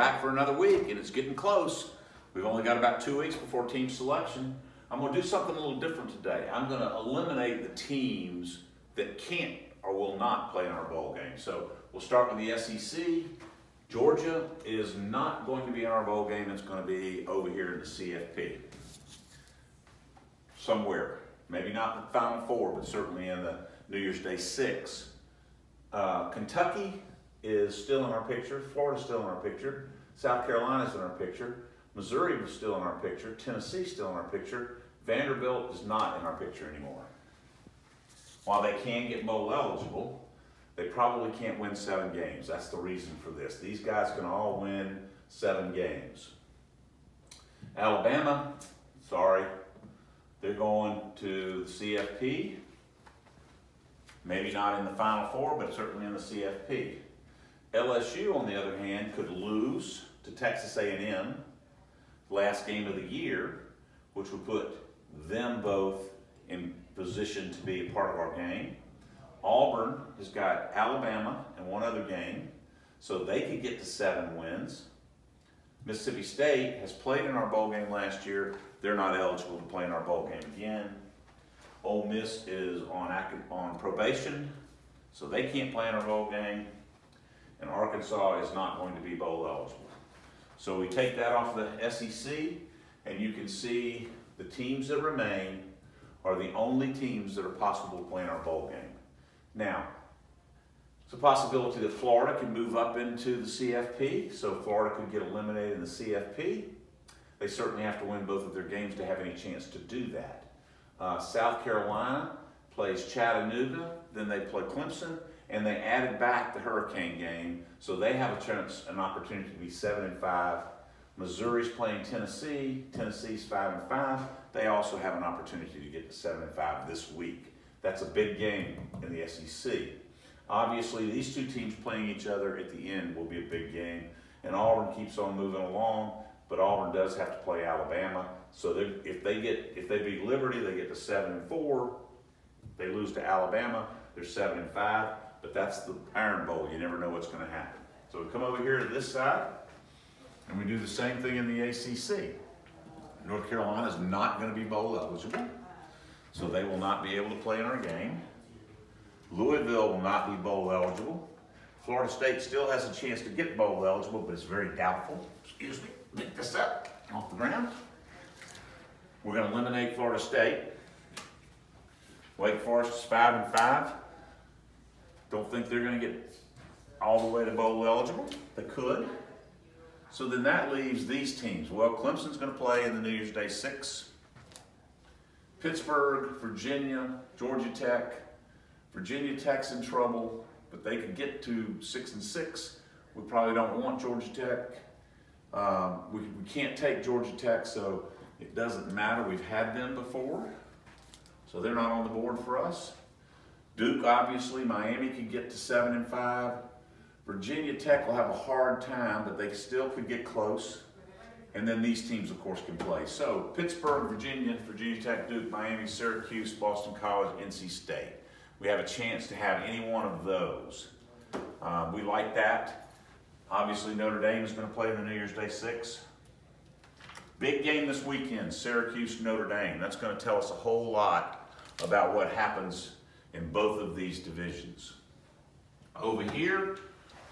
back for another week, and it's getting close. We've only got about 2 weeks before team selection. I'm going to do something a little different today. I'm going to eliminate the teams that can't or will not play in our bowl game. So we'll start with the SEC. Georgia is not going to be in our bowl game. It's going to be over here in the CFP. Somewhere. Maybe not the Final Four, but certainly in the New Year's Day 6. Kentucky is still in our picture. Florida's still in our picture. South Carolina's in our picture. Missouri is still in our picture. Tennessee's still in our picture. Vanderbilt is not in our picture anymore. While they can get bowl eligible, they probably can't win 7 games. That's the reason for this. These guys can all win 7 games. Alabama, sorry, they're going to the CFP. Maybe not in the Final Four, but certainly in the CFP. LSU, on the other hand, could lose to Texas A&M last game of the year, which would put them both in position to be a part of our game. Auburn has got Alabama and 1 other game, so they could get to 7 wins. Mississippi State has played in our bowl game last year. They're not eligible to play in our bowl game again. Ole Miss is on probation, so they can't play in our bowl game. And Arkansas is not going to be bowl eligible. So we take that off the SEC, and you can see the teams that remain are the only teams that are possible to play in our bowl game. Now, it's a possibility that Florida can move up into the CFP, so Florida could get eliminated in the CFP. They certainly have to win both of their games to have any chance to do that. South Carolina plays Chattanooga, then they play Clemson, and they added back the Hurricane game, so they have a chance, an opportunity to be 7-5. Missouri's playing Tennessee. Tennessee's 5-5. They also have an opportunity to get to 7-5 this week. That's a big game in the SEC. Obviously, these 2 teams playing each other at the end will be a big game, and Auburn keeps on moving along, but Auburn does have to play Alabama. So if they beat Liberty, they get to 7-4. They lose to Alabama, they're 7-5. But that's the Iron Bowl. You never know what's going to happen. So we come over here to this side, and we do the same thing in the ACC. North Carolina is not going to be bowl eligible, so they will not be able to play in our game. Louisville will not be bowl eligible. Florida State still has a chance to get bowl eligible, but it's very doubtful. Excuse me, pick this up off the ground. We're going to eliminate Florida State. Wake Forest is 5-5. Don't think they're going to get all the way to bowl eligible. They could. So then that leaves these teams. Well, Clemson's going to play in the New Year's Day 6. Pittsburgh, Virginia, Georgia Tech. Virginia Tech's in trouble, but they could get to 6-6. We probably don't want Georgia Tech. We can't take Georgia Tech, so it doesn't matter. We've had them before, so they're not on the board for us. Duke, obviously, Miami could get to 7-5. Virginia Tech will have a hard time, but they still could get close. And then these teams, of course, can play. So Pittsburgh, Virginia, Virginia Tech, Duke, Miami, Syracuse, Boston College, NC State. We have a chance to have any one of those. We like that. Obviously, Notre Dame is going to play in the New Year's Day 6. Big game this weekend, Syracuse, Notre Dame. That's going to tell us a whole lot about what happens in both of these divisions. Over here,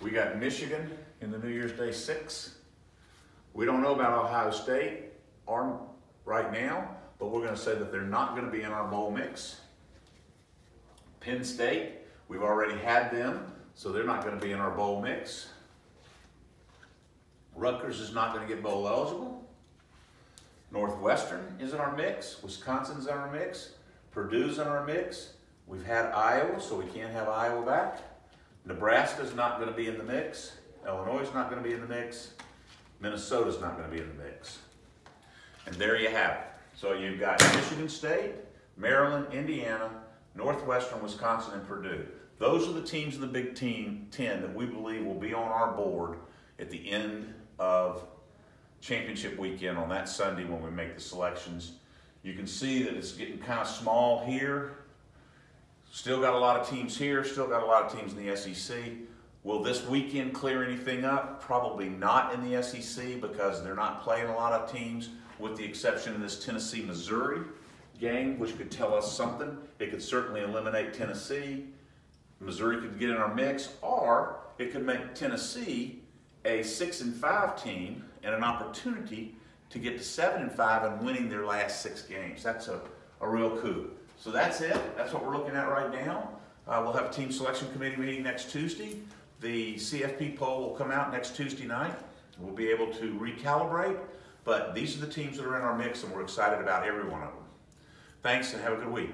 we got Michigan in the New Year's Day 6. We don't know about Ohio State right now, but we're going to say that they're not going to be in our bowl mix. Penn State, we've already had them, so they're not going to be in our bowl mix. Rutgers is not going to get bowl eligible. Northwestern is in our mix. Wisconsin's in our mix. Purdue's in our mix. We've had Iowa, so we can't have Iowa back. Nebraska's not going to be in the mix. Illinois is not going to be in the mix. Minnesota's not going to be in the mix. And there you have it. So you've got Michigan State, Maryland, Indiana, Northwestern, Wisconsin, and Purdue. Those are the teams in the Big 10 that we believe will be on our board at the end of championship weekend on that Sunday when we make the selections. You can see that it's getting kind of small here. Still got a lot of teams here, still got a lot of teams in the SEC. Will this weekend clear anything up? Probably not in the SEC because they're not playing a lot of teams, with the exception of this Tennessee-Missouri game, which could tell us something. It could certainly eliminate Tennessee. Missouri could get in our mix, or it could make Tennessee a 6-5 team and an opportunity to get to 7-5 and winning their last 6 games. That's a real coup. So that's it. That's what we're looking at right now. We'll have a team selection committee meeting next Tuesday. The CFP poll will come out next Tuesday night. We'll be able to recalibrate, but these are the teams that are in our mix, and we're excited about every one of them. Thanks, and have a good week.